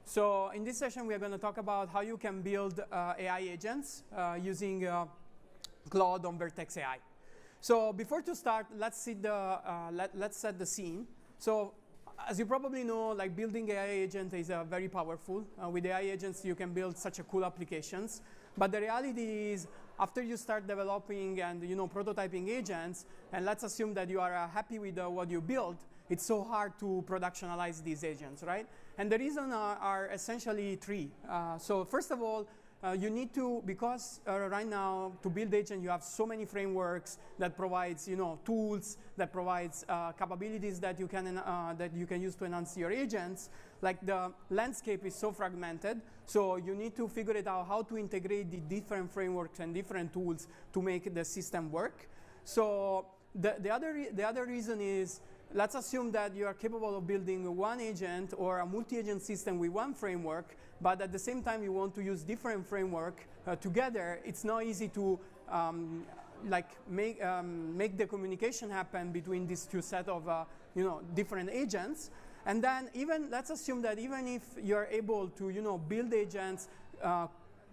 So in this session, we are going to talk about how you can build AI agents using Claude on Vertex AI. So before to start, let's set the scene. So as you probably know, like building AI agent is very powerful. With AI agents, you can build such a cool applications. But the reality is, after you start developing and prototyping agents, and let's assume that you are happy with what you built, it's so hard to productionalize these agents, right? And the reason are essentially three. So first of all, you need to, because right now to build agent you have so many frameworks that provides tools, that provides capabilities that you can use to enhance your agents. Like the landscape is so fragmented, so you need to figure it out how to integrate the different frameworks and different tools to make the system work. So the other reason is, let's assume that you are capable of building one agent or a multi-agent system with one framework, but at the same time you want to use different framework together. It's not easy to make the communication happen between these two set of different agents. And then let's assume that even if you're able to build agents,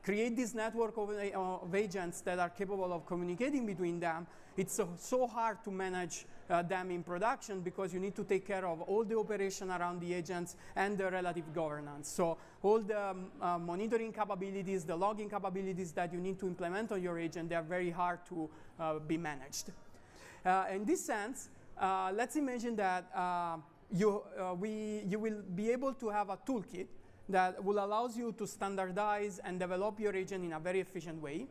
create this network of agents that are capable of communicating between them, it's so hard to manage them in production because you need to take care of all the operation around the agents and the relative governance. So all the monitoring capabilities, the logging capabilities that you need to implement on your agent, they are very hard to be managed. In this sense, let's imagine that you will be able to have a toolkit that will allow you to standardize and develop your agent in a very efficient way.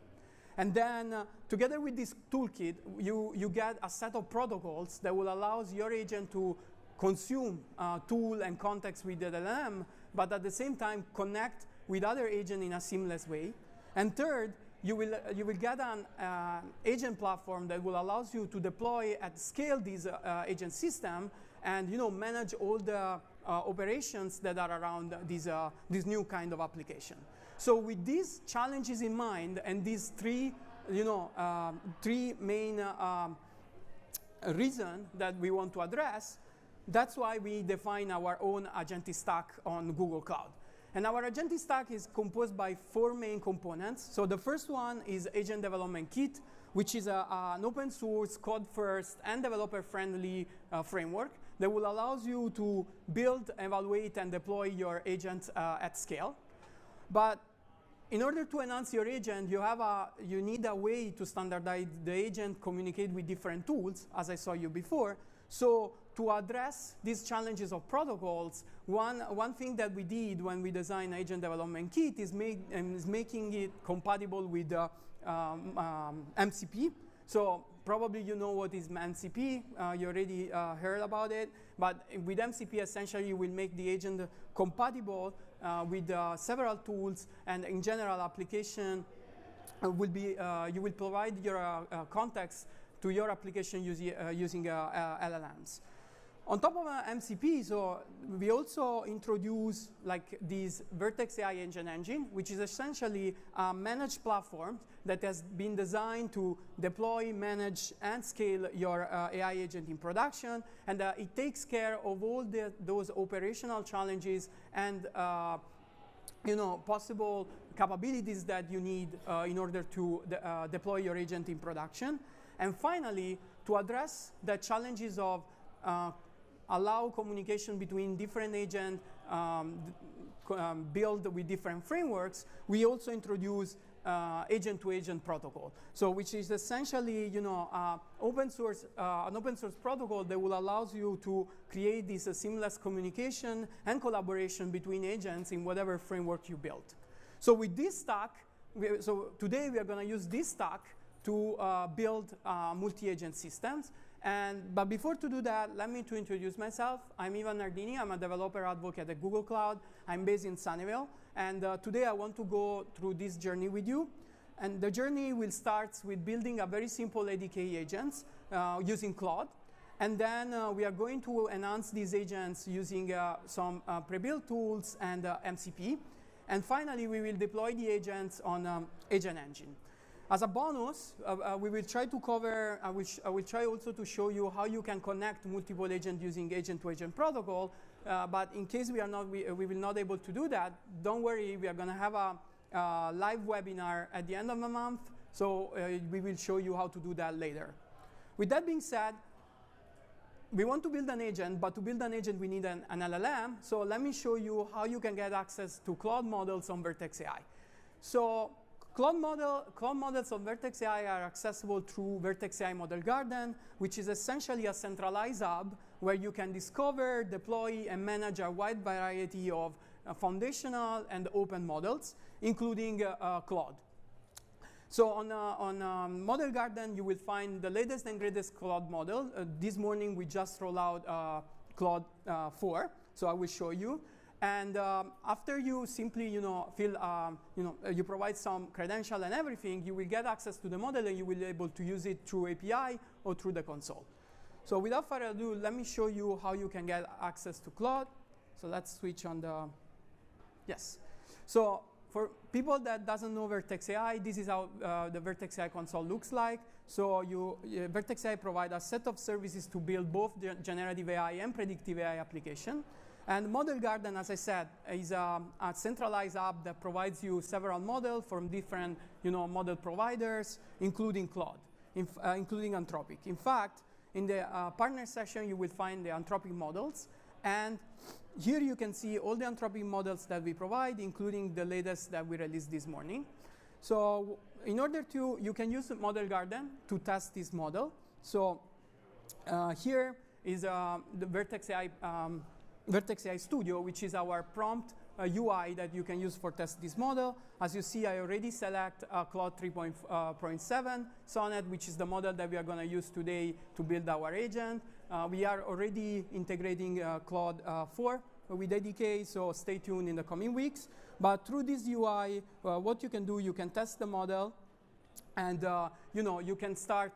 And then together with this toolkit, you get a set of protocols that will allow your agent to consume tool and context with the LLM, but at the same time connect with other agents in a seamless way. And third, you will get an agent platform that will allow you to deploy at scale this agent system and manage all the operations that are around this new kind of application. So with these challenges in mind and these three main reasons that we want to address, that's why we define our own agentic stack on Google Cloud. And our agentic stack is composed by four main components. So the first one is Agent Development Kit, which is an open source, code first, and developer friendly framework that will allow you to build, evaluate, and deploy your agents at scale. But in order to enhance your agent, you need a way to standardize the agent, communicate with different tools, as I saw you before. So to address these challenges of protocols, one thing that we did when we designed Agent Development Kit is making it compatible with MCP. So probably you know what is MCP. You already heard about it. But with MCP, essentially, you will make the agent compatible with several tools. And in general, application will be, you will provide your context to your application using LLMs. On top of MCP, so we also introduce like this Vertex AI Engine, which is essentially a managed platform that has been designed to deploy, manage, and scale your AI agent in production. And it takes care of all those operational challenges and possible capabilities that you need in order to deploy your agent in production. And finally, to address the challenges of allow communication between different agents built with different frameworks, we also introduce agent-to-agent protocol. So which is essentially an open source protocol that will allow you to create this seamless communication and collaboration between agents in whatever framework you built. So with this stack, so today we are going to use this stack to build multi-agent systems. But before to do that, let me introduce myself. I'm Ivan Nardini. I'm a developer advocate at Google Cloud. I'm based in Sunnyvale. And today I want to go through this journey with you. And the journey will start with building a very simple ADK agents using Claude. And then we are going to enhance these agents using some pre-built tools and MCP. And finally, we will deploy the agents on Agent Engine. As a bonus, we will try to cover, I will try also to show you how you can connect multiple agents using agent-to-agent protocol But in case we will not able to do that, don't worry, we are going to have a live webinar at the end of the month, so we will show you how to do that later. With that being said, we want to build an agent, but to build an agent we need an LLM, so let me show you how you can get access to Claude models on Vertex AI. So Claude models on Vertex AI are accessible through Vertex AI Model Garden, which is essentially a centralized hub where you can discover, deploy, and manage a wide variety of foundational and open models, including Claude. So on Model Garden, you will find the latest and greatest Claude model. This morning, we just rolled out Claude 4, so I will show you. And after you simply, you provide some credential and everything, you will get access to the model, and you will be able to use it through API or through the console. So without further ado, let me show you how you can get access to Claude. So let's switch on the, yes. So for people that doesn't know Vertex AI, this is how the Vertex AI console looks like. So Vertex AI provides a set of services to build both the generative AI and predictive AI application. And Model Garden, as I said, is a centralized app that provides you several models from different model providers, including Claude, including Anthropic. In fact, in the partner section, you will find the Anthropic models. And here you can see all the Anthropic models that we provide, including the latest that we released this morning. So in order to, you can use Model Garden to test this model. So here is the Vertex AI Studio, which is our prompt UI that you can use for test this model. As you see, I already select Claude 3.7 Sonnet, which is the model that we are going to use today to build our agent. We are already integrating Claude 4 with ADK, so stay tuned in the coming weeks. But through this UI, what you can do, you can test the model, and you can start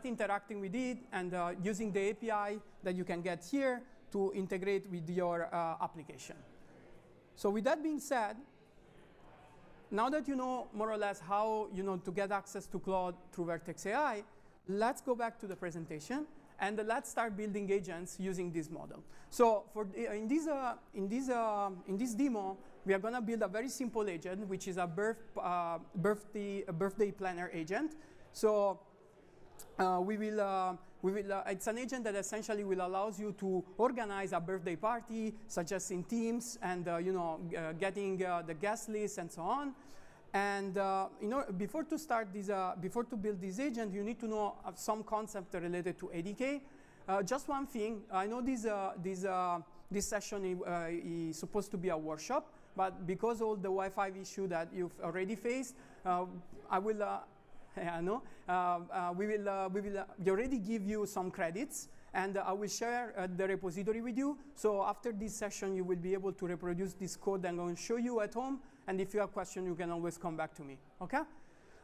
interacting with it and using the API that you can get here to integrate with your application. So with that being said, now that you know more or less how to get access to Claude through Vertex AI, let's go back to the presentation and let's start building agents using this model. So in this demo, we are going to build a very simple agent, which is a birthday planner agent. So it's an agent that essentially will allow you to organize a birthday party, suggesting themes, and getting the guest list and so on. And before to build this agent, you need to know some concept related to ADK. Just one thing, I know this session is supposed to be a workshop, but because of the Wi-Fi issue that you've already faced, I will. We will already give you some credits, and I will share the repository with you. So after this session, you will be able to reproduce this code that I'm going to show you at home. And if you have questions, you can always come back to me. Okay?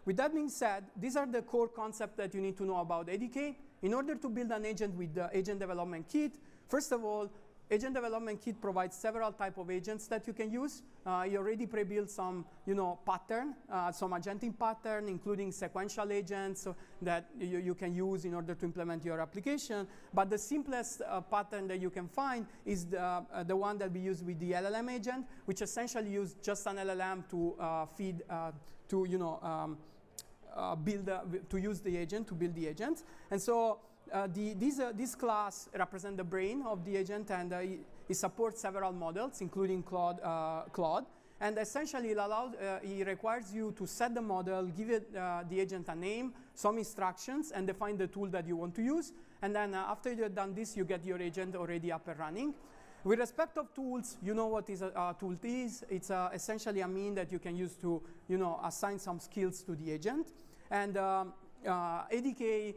With that being said, these are the core concepts that you need to know about ADK. In order to build an agent with the Agent Development Kit, first of all, Agent Development Kit provides several types of agents that you can use. You already pre-built some, pattern, some agentic pattern, including sequential agents that you can use in order to implement your application. But the simplest pattern that you can find is the one that we use with the LLM agent, which essentially uses just an LLM to feed, to use the agent, to build the agent. And so this class represents the brain of the agent, and it supports several models, including Claude. And essentially, it requires you to set the model, give it the agent a name, some instructions, and define the tool that you want to use. And then after you've done this, you get your agent already up and running. With respect of tools, you know what a tool is. It's essentially a mean that you can use to assign some skills to the agent. And ADK,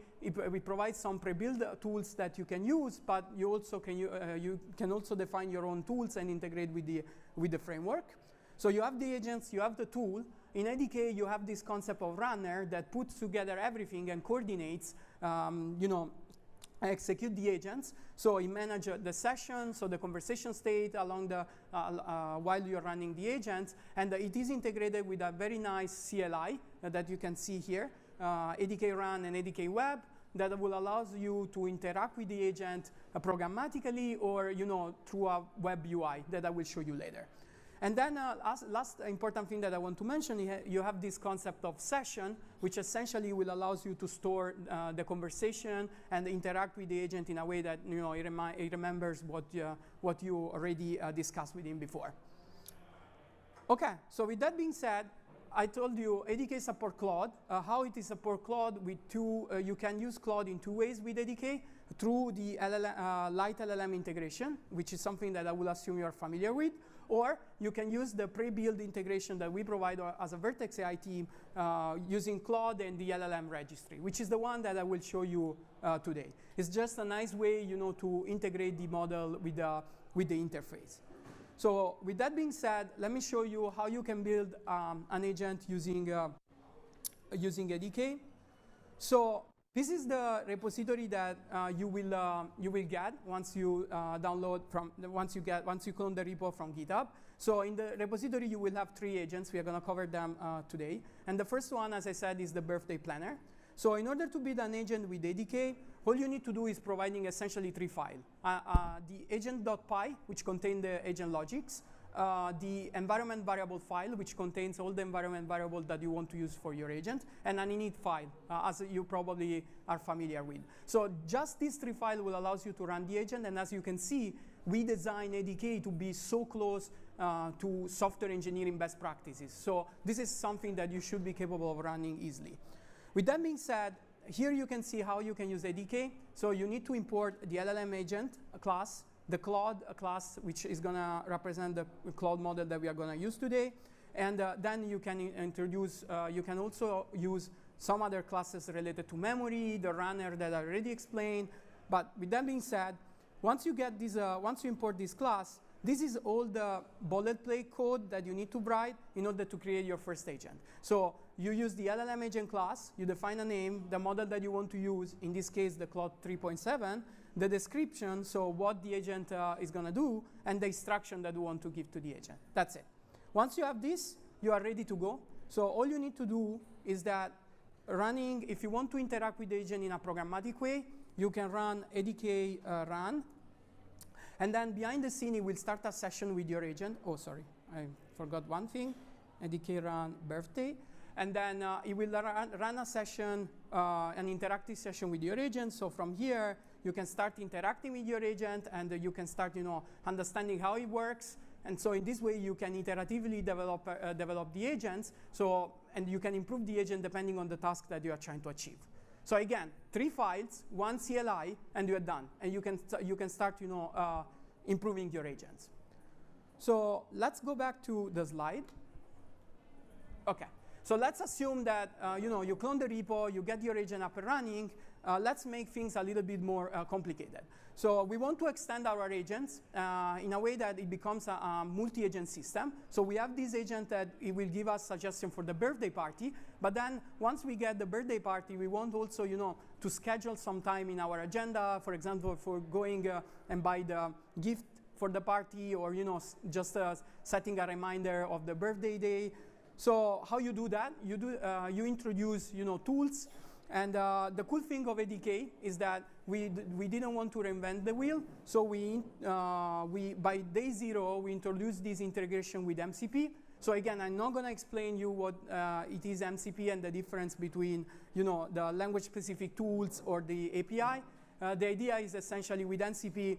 we provide some pre-built tools that you can use, but you also can also define your own tools and integrate with the framework. So you have the agents, you have the tool. In ADK, you have this concept of runner that puts together everything and coordinates, execute the agents. So you manage the session, so the conversation state along the while you're running the agents, and it is integrated with a very nice CLI that you can see here. ADK Run and ADK Web. that will allow you to interact with the agent programmatically or through a web UI that I will show you later. And then last important thing that I want to mention, you have this concept of session, which essentially will allow you to store the conversation and interact with the agent in a way that it remembers what you already discussed with him before. Okay, so with that being said, I told you ADK support Claude. How it is support Claude with you can use Claude in two ways with ADK, through the light LLM integration, which is something that I will assume you're familiar with, or you can use the pre-built integration that we provide as a Vertex AI team using Claude and the LLM registry, which is the one that I will show you today. It's just a nice way, to integrate the model with the interface. So with that being said, let me show you how you can build an agent using ADK. So this is the repository that you will get once you once you clone the repo from GitHub. So in the repository you will have 3 agents. We are going to cover them today. And the first one, as I said, is the birthday planner. So in order to build an agent with ADK, all you need to do is providing essentially 3 files. The agent.py, which contains the agent logics, the environment variable file, which contains all the environment variables that you want to use for your agent, and an init file, as you probably are familiar with. So just these 3 files will allow you to run the agent, and as you can see, we designed ADK to be so close to software engineering best practices. So this is something that you should be capable of running easily. With that being said, here you can see how you can use ADK. So you need to import the LLM agent class, the Claude class, which is going to represent the Claude model that we are going to use today. And then you can introduce, you can also use some other classes related to memory, the runner that I already explained. But with that being said, once you get this, once you import this class, this is all the boilerplate code that you need to write in order to create your first agent. So you use the LLM agent class, you define a name, the model that you want to use, in this case the Claude 3.7, the description, so what the agent is going to do, and the instruction that you want to give to the agent. That's it. Once you have this, you are ready to go. So all you need to do is that running, if you want to interact with the agent in a programmatic way, you can run ADK run. And then behind the scene, it will start a session with your agent. Oh, sorry, I forgot one thing. ADK run birthday. And then it will run a session, an interactive session with your agent. So from here, you can start interacting with your agent, and you can start, understanding how it works. And so in this way, you can iteratively develop the agents. So, and you can improve the agent depending on the task that you are trying to achieve. So again, 3 files, 1 CLI, and you're done. And you can start, improving your agents. So let's go back to the slide. Okay. So let's assume that you clone the repo, you get your agent up and running. Let's make things a little bit more complicated. So we want to extend our agents in a way that it becomes a multi-agent system. So we have this agent that it will give us suggestion for the birthday party. But then once we get the birthday party, we want also to schedule some time in our agenda, for example, for going and buy the gift for the party, or just setting a reminder of the birthday day. So how you do that? You introduce tools, and the cool thing of ADK is that we didn't want to reinvent the wheel. So we by day 0 we introduced this integration with MCP. So again, I'm not going to explain you what it is MCP and the difference between the language specific tools or the API. The idea is essentially with MCP,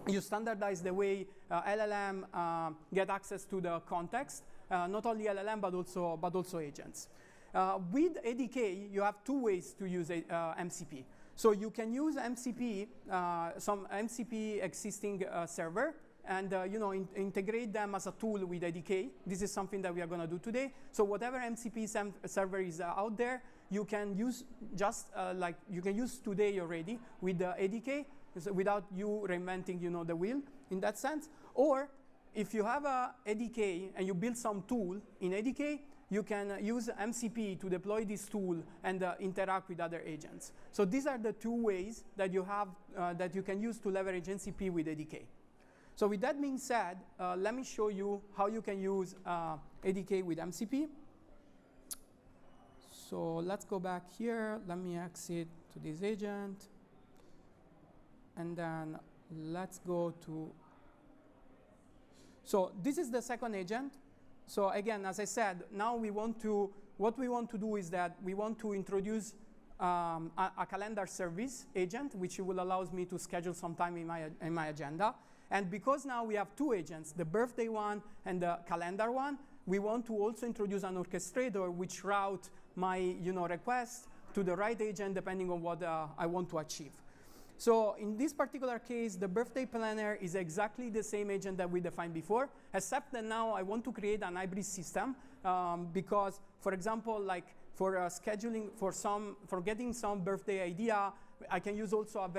you standardize the way LLM get access to the context. Not only LLM, but also agents. With ADK, you have 2 ways to use MCP. So you can use MCP, some MCP existing server, and integrate them as a tool with ADK. This is something that we are going to do today. So whatever MCP server is out there, you can use just like you can use today already with the ADK, without you reinventing the wheel in that sense. Or if you have a ADK and you build some tool in ADK, you can use MCP to deploy this tool and interact with other agents. So these are the 2 ways that you have that you can use to leverage MCP with ADK. So with that being said, let me show you how you can use ADK with MCP. So let's go back here. Let me exit to this agent. And then let's go to, so this is the second agent. So again, as I said, now what we want to do is that we want to introduce a calendar service agent, which will allow me to schedule some time in my agenda. And because now we have two agents, the birthday one and the calendar one, we want to also introduce an orchestrator which route my request to the right agent depending on what I want to achieve. So in this particular case, the birthday planner is exactly the same agent that we defined before, except that now I want to create an hybrid system because, for example, like for scheduling for getting some birthday idea, I can use also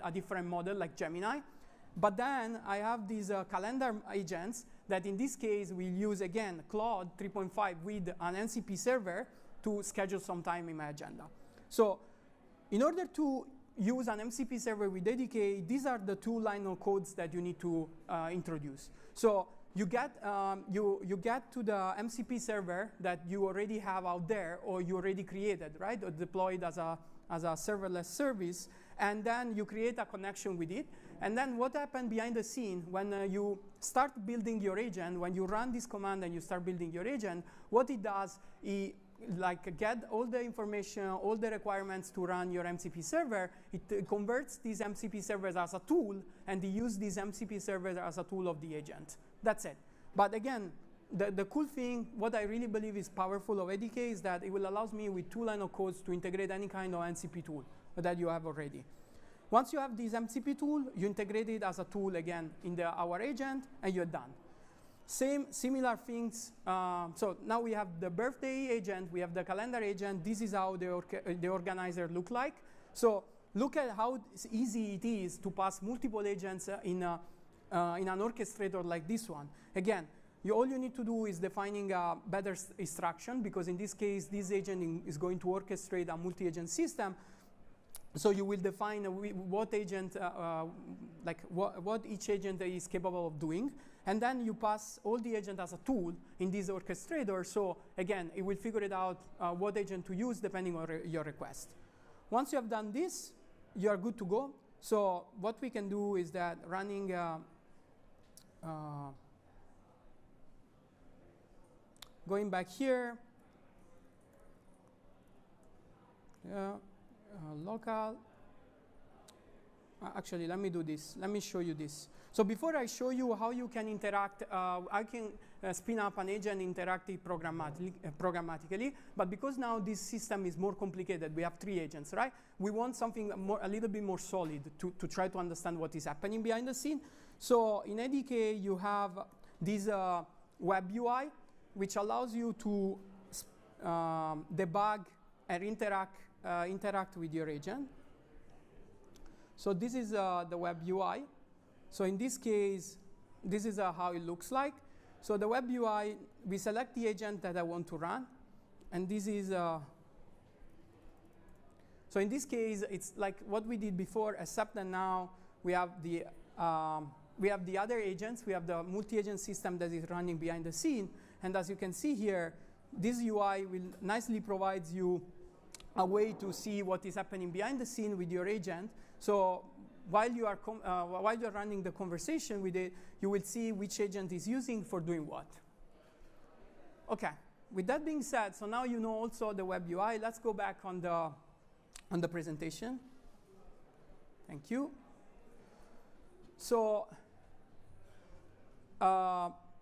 a different model like Gemini. But then I have these calendar agents that in this case will use again Claude 3.5 with an MCP server to schedule some time in my agenda. So in order to use an MCP server with ADK, these are the two line of codes that you need to introduce. So you get to the MCP server that you already have out there or you already created, right, or deployed as a serverless service, and then you create a connection with it. And then what happens behind the scene when you start building your agent, when you run this command and you start building your agent, what it does is get all the information, all the requirements to run your MCP server. It converts these MCP servers as a tool, and they use these MCP servers as a tool of the agent. That's it. But again, the cool thing, what I really believe is powerful of ADK is that it will allow me with two line of codes to integrate any kind of MCP tool that you have already. Once you have this MCP tool, you integrate it as a tool again in our agent, and you're done. Similar things. So now we have the birthday agent, we have the calendar agent. This is how the organizer look like. So look at how easy it is to pass multiple agents in an orchestrator like this one. Again, all you need to do is defining a better instruction, because in this case, this agent is going to orchestrate a multi-agent system. So you will define what agent, what each agent is capable of doing. And then you pass all the agent as a tool in this orchestrator. So again, it will figure it out what agent to use depending on your request. Once you have done this, you are good to go. So what we can do is that running going back here, local. Actually, let me do this. Let me show you this. So before I show you how you can interact, I can spin up an agent interactive programmatically. But because now this system is more complicated, we have 3 agents, right? We want something a little bit more solid to try to understand what is happening behind the scene. So in ADK, you have this web UI, which allows you to debug and interact with your agent. So this is the web UI. So in this case, this is how it looks like. So the web UI, we select the agent that I want to run. And this is, so in this case, it's like what we did before, except that now we have the other agents. We have the multi-agent system that is running behind the scene. And as you can see here, this UI will nicely provide you a way to see what is happening behind the scene with your agent. So while you are running the conversation with it, you will see which agent is using for doing what. Okay. With that being said, so now you know also the web UI. Let's go back on the presentation. Thank you. So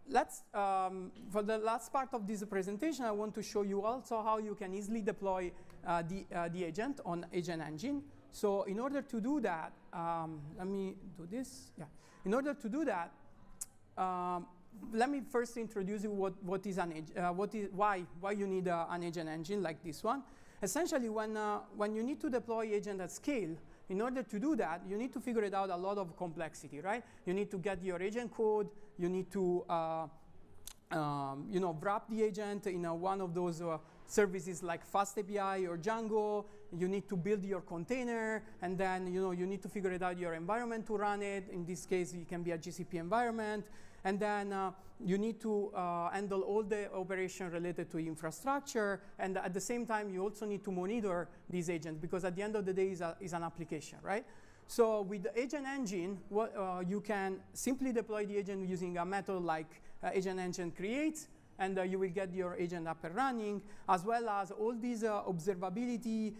let's for the last part of this presentation, I want to show you also how you can easily deploy the agent on Agent Engine. So in order to do that, let me do this. Yeah. In order to do that, let me first introduce you what is an why you need an agent engine like this one. Essentially, when you need to deploy agent at scale, in order to do that, you need to figure it out a lot of complexity, right? You need to get your agent code. You need to wrap the agent in one of those services like FastAPI or Django. You need to build your container, and then you need to figure it out your environment to run it. In this case, it can be a GCP environment. And then you need to handle all the operation related to infrastructure. And at the same time, you also need to monitor these agents, because at the end of the day, is an application, right? So with the agent engine, you can simply deploy the agent using a method like agent engine creates, and you will get your agent up and running, as well as all these observability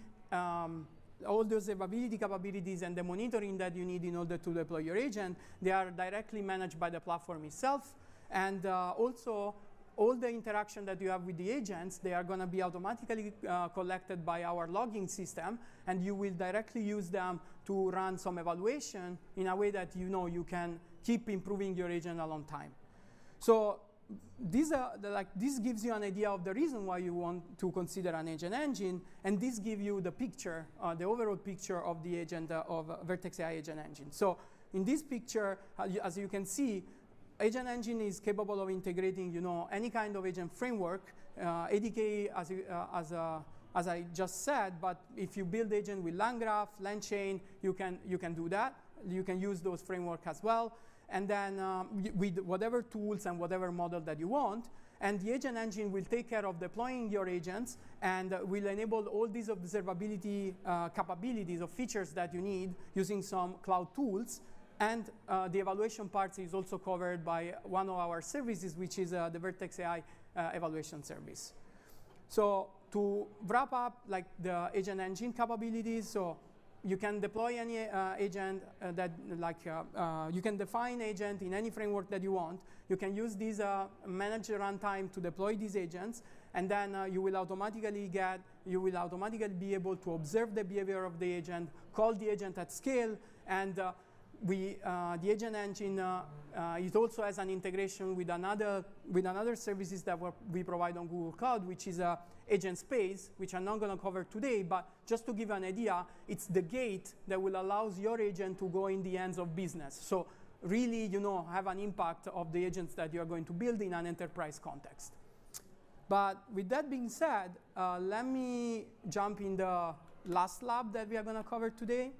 capabilities and the monitoring that you need in order to deploy your agent. They are directly managed by the platform itself. And also, all the interaction that you have with the agents, they are going to be automatically collected by our logging system, and you will directly use them to run some evaluation in a way that you can keep improving your agent a long time. So this gives you an idea of the reason why you want to consider an agent engine, and this gives you the picture, the overall picture of the agent of Vertex AI agent engine. So in this picture, as you can see, agent engine is capable of integrating, any kind of agent framework, ADK as I just said. But if you build agent with LangGraph, LangChain, you can do that. You can use those frameworks as well. And then with whatever tools and whatever model that you want. And the agent engine will take care of deploying your agents and will enable all these observability capabilities or features that you need using some cloud tools. And the evaluation part is also covered by one of our services, which is the Vertex AI evaluation service. So to wrap up, like the agent engine capabilities, so you can deploy any agent you can define agent in any framework that you want. You can use this manage runtime to deploy these agents, and then you will automatically be able to observe the behavior of the agent, call the agent at scale, and the agent engine it also has an integration with another services that we provide on Google Cloud, which is Agent Space, which I'm not going to cover today. But just to give you an idea, it's the gate that will allow your agent to go in the hands of business. So really, have an impact of the agents that you are going to build in an enterprise context. But with that being said, let me jump in the last lab that we are going to cover today.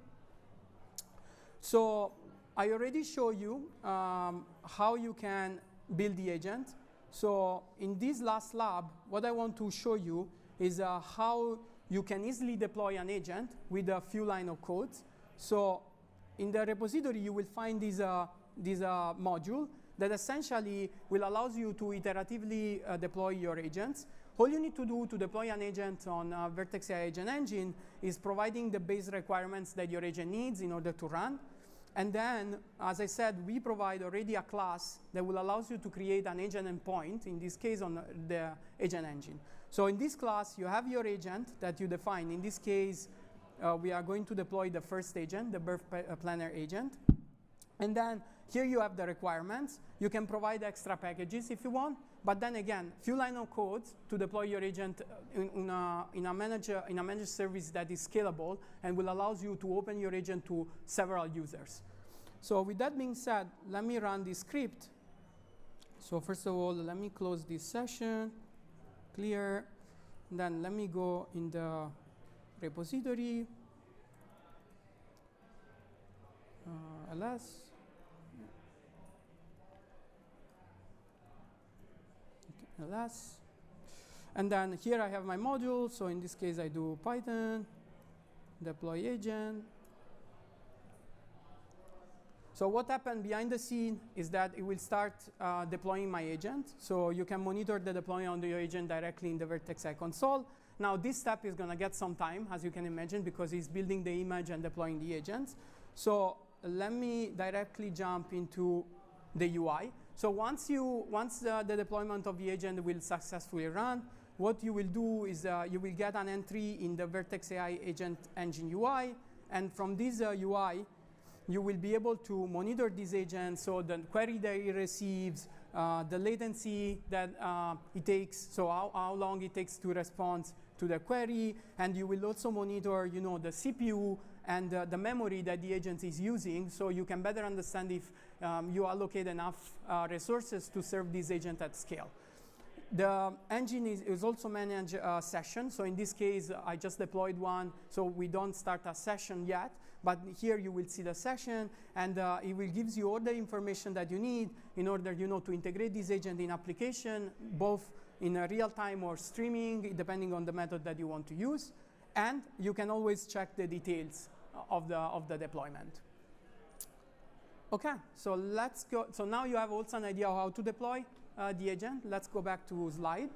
So I already showed you how you can build the agent. So in this last lab, what I want to show you is how you can easily deploy an agent with a few lines of code. So in the repository, you will find this module that essentially will allow you to iteratively deploy your agents. All you need to do to deploy an agent on Vertex AI Agent Engine is providing the base requirements that your agent needs in order to run. And then, as I said, we provide already a class that will allow you to create an agent endpoint, in this case on the agent engine. So in this class, you have your agent that you define. In this case, we are going to deploy the first agent, the birth planner agent. And then here you have the requirements. You can provide extra packages if you want. But then again, few lines of code to deploy your agent in a managed service that is scalable and will allow you to open your agent to several users. So with that being said, let me run this script. So first of all, let me close this session, clear. And then let me go in the repository, ls. ls. And then here I have my module. So in this case, I do Python, deploy agent. So what happened behind the scene is that it will start deploying my agent. So you can monitor the deployment of your agent directly in the Vertex AI console. Now this step is going to get some time, as you can imagine, because it's building the image and deploying the agents. So let me directly jump into the UI. So once the deployment of the agent will successfully run, what you will do is you will get an entry in the Vertex AI Agent Engine UI. And from this UI, you will be able to monitor this agent, so the query that it receives, the latency that it takes, so how long it takes to respond to the query, and you will also monitor, the CPU and the memory that the agent is using, so you can better understand if you allocate enough resources to serve this agent at scale. The engine is also manage a session. So in this case, I just deployed one, so we don't start a session yet. but here you will see the session, and it will give you all the information that you need in order, to integrate this agent in application, both in real time or streaming, depending on the method that you want to use. And you can always check the details of the deployment. Okay, so let's go. So now you have also an idea of how to deploy the agent. Let's go back to slide.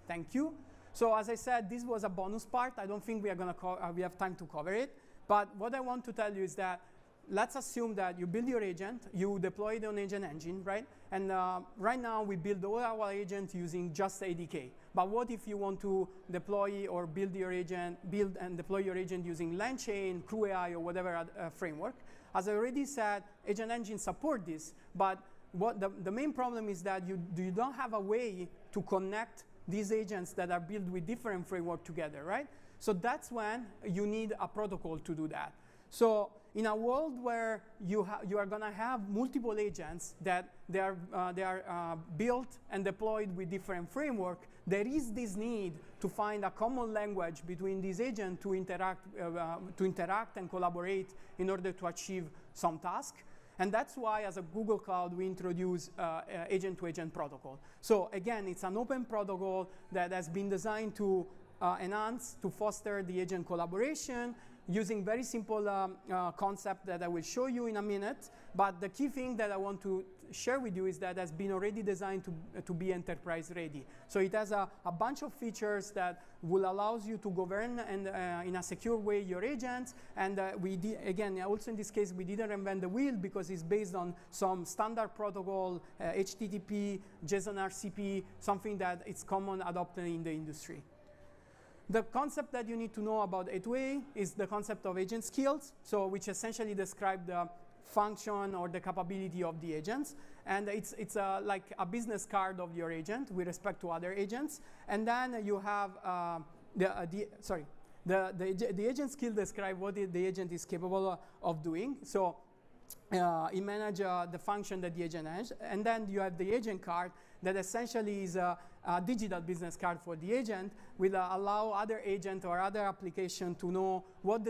Thank you. So as I said, this was a bonus part. I don't think we have time to cover it. But what I want to tell you is that let's assume that you build your agent, you deploy it on Agent Engine, right? And right now we build all our agents using just ADK. But what if you want to deploy or build and deploy your agent using LangChain, CrewAI, or whatever framework? As I already said, Agent Engine support this, but what the main problem is that you don't have a way to connect these agents that are built with different framework together, right? So that's when you need a protocol to do that. So in a world where you are going to have multiple agents that they are built and deployed with different framework, there is this need to find a common language between these agents to interact and collaborate in order to achieve some task. And that's why, as a Google Cloud, we introduce agent-to-agent protocol. So again, it's an open protocol that has been designed to to foster the agent collaboration using very simple concept that I will show you in a minute. But the key thing that I want to share with you is that it has been already designed to be enterprise ready. So it has a bunch of features that will allow you to govern and in a secure way your agents. And again, also in this case, we didn't reinvent the wheel because it's based on some standard protocol, HTTP, JSON RCP, something that is common adopted in the industry. The concept that you need to know about A2A is the concept of agent skills, so which essentially describe the function or the capability of the agents. And it's like a business card of your agent with respect to other agents. And then you have the agent skill describe what the agent is capable of doing. So it manages the function that the agent has. And then you have the agent card that essentially is a digital business card for the agent, will allow other agent or other application to know what are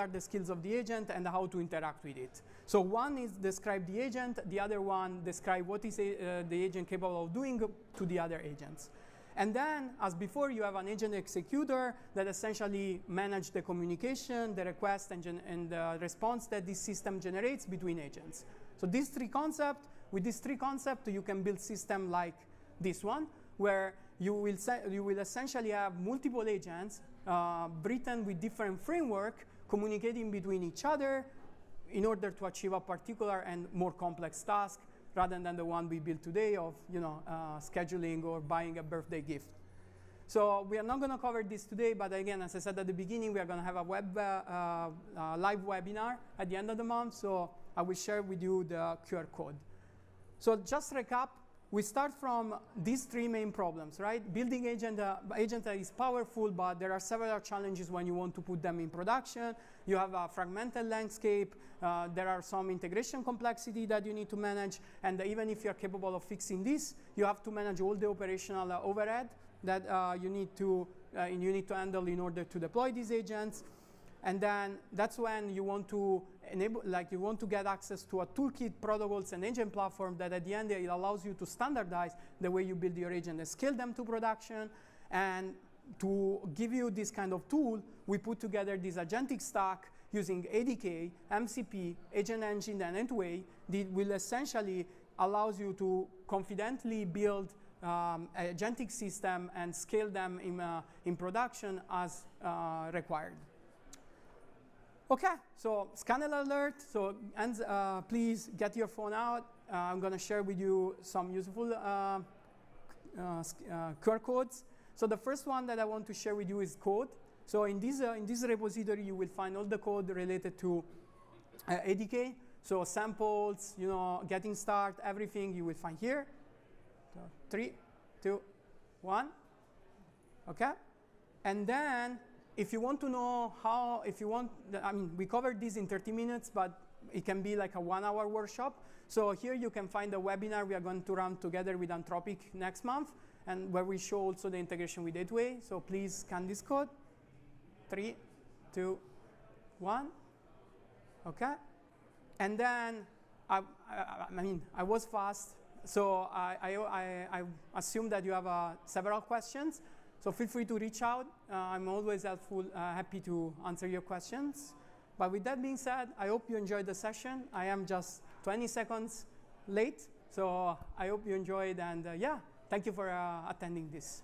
the skills of the agent and how to interact with it. So one is describe the agent, the other one describe what is the agent capable of doing to the other agents. And then, as before, you have an agent executor that essentially manages the communication, the request, and the response that this system generates between agents. So with these three concepts, you can build system like this one, where you will essentially have multiple agents written with different framework communicating between each other in order to achieve a particular and more complex task, rather than the one we built today of scheduling or buying a birthday gift. So we are not going to cover this today, but again, as I said at the beginning, we are going to have a live webinar at the end of the month, so I will share with you the QR code. So just recap, we start from these three main problems, right? Building agent that is powerful, but there are several challenges when you want to put them in production. You have a fragmented landscape. There are some integration complexity that you need to manage. And even if you're capable of fixing this, you have to manage all the operational overhead that you need to handle in order to deploy these agents. And then that's when you want to enable, you want to get access to a toolkit, protocols, and agent platform that at the end it allows you to standardize the way you build your agent and scale them to production. And to give you this kind of tool, we put together this agentic stack using ADK, MCP, Agent Engine, and A2A that will essentially allows you to confidently build agentic system and scale them in production as required. Okay, so scanner alert. So please get your phone out. I'm going to share with you some useful QR codes. So the first one that I want to share with you is code. So in this repository, you will find all the code related to ADK. So samples, getting started, everything you will find here. So 3, 2, 1. Okay, and then if you want to know how, we covered this in 30 minutes, but it can be like a 1-hour workshop. So here you can find a webinar we are going to run together with Anthropic next month, and where we show also the integration with A2A. So please scan this code. 3, 2, 1. Okay? And then, I mean, I was fast, so I assume that you have several questions. So feel free to reach out. I'm always happy to answer your questions. But with that being said, I hope you enjoyed the session. I am just 20 seconds late, so I hope you enjoyed. And yeah, thank you for attending this.